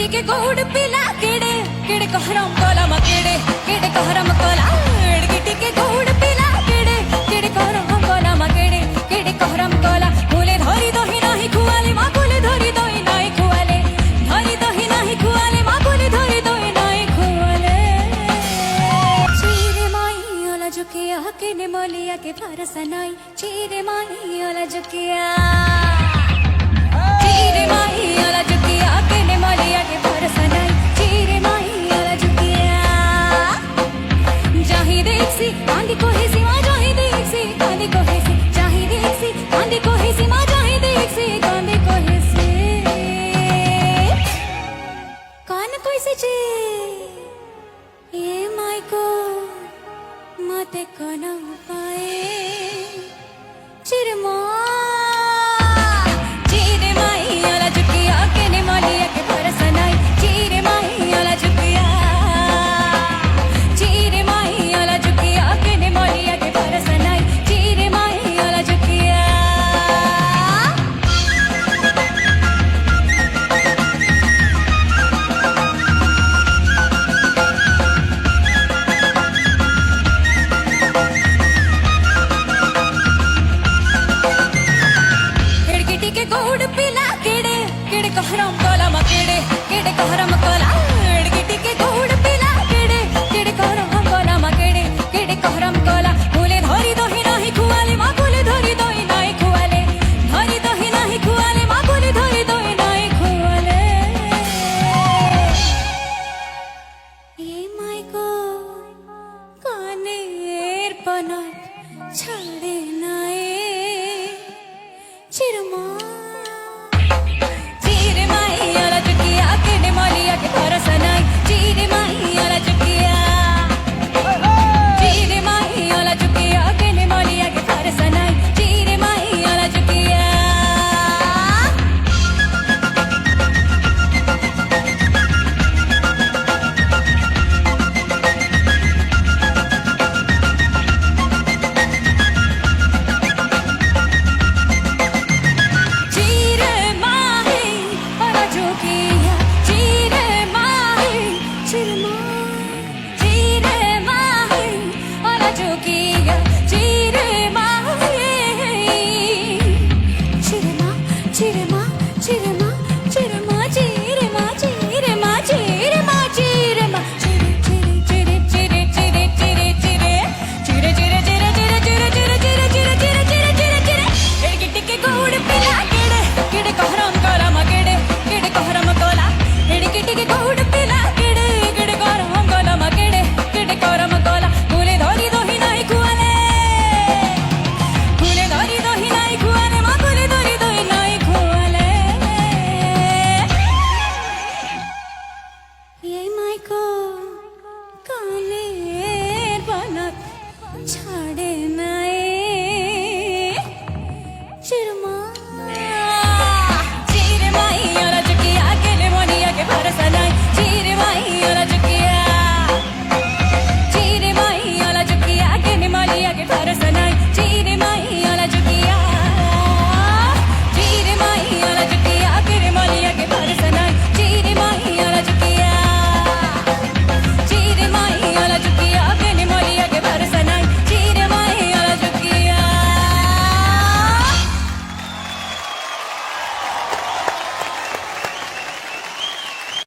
के गोड़ पिला केड़े केड़े कहरम कोला मा केड़े केड़े कहरम कोला गिटी के गोड़ पिला केड़े केड़े कहरम कोला मा केड़े केड़े कहरम कोला बोले धरी दही नाही खुआले मा बोले धरी दही नाही खुआले धरी दही नाही खुआले मा बोले धरी दही नाही खुआले चीरे माई ओला जुकिया के ने मोलिया के फरसनाई चीरे माई ओला जुकिया चीरे माई ओला जुकिया के ने मोलिया के फरसनाई चीरे माई ओला जुकिया जाही देखसी आंधी को हेसी मा जाही देखसी आंधी को हेसी जाही देखसी आंधी को हेसी मा जाही देखसी आंधी को हेसी कान कोई से चे ये माई को मते कोना पाए चिरमा चीरे माई ओला जुकिया के ने मोलिया के फरसनाई चीरे माई ओला जुकिया चीरे माई ओला जुकिया के ने मोलिया के फरसनाई चीरे माई ओला जुकिया खिड़की के गोड़ पिला केड़े केड़े कहरम कोला मा केड़े केड़े कहरम कोला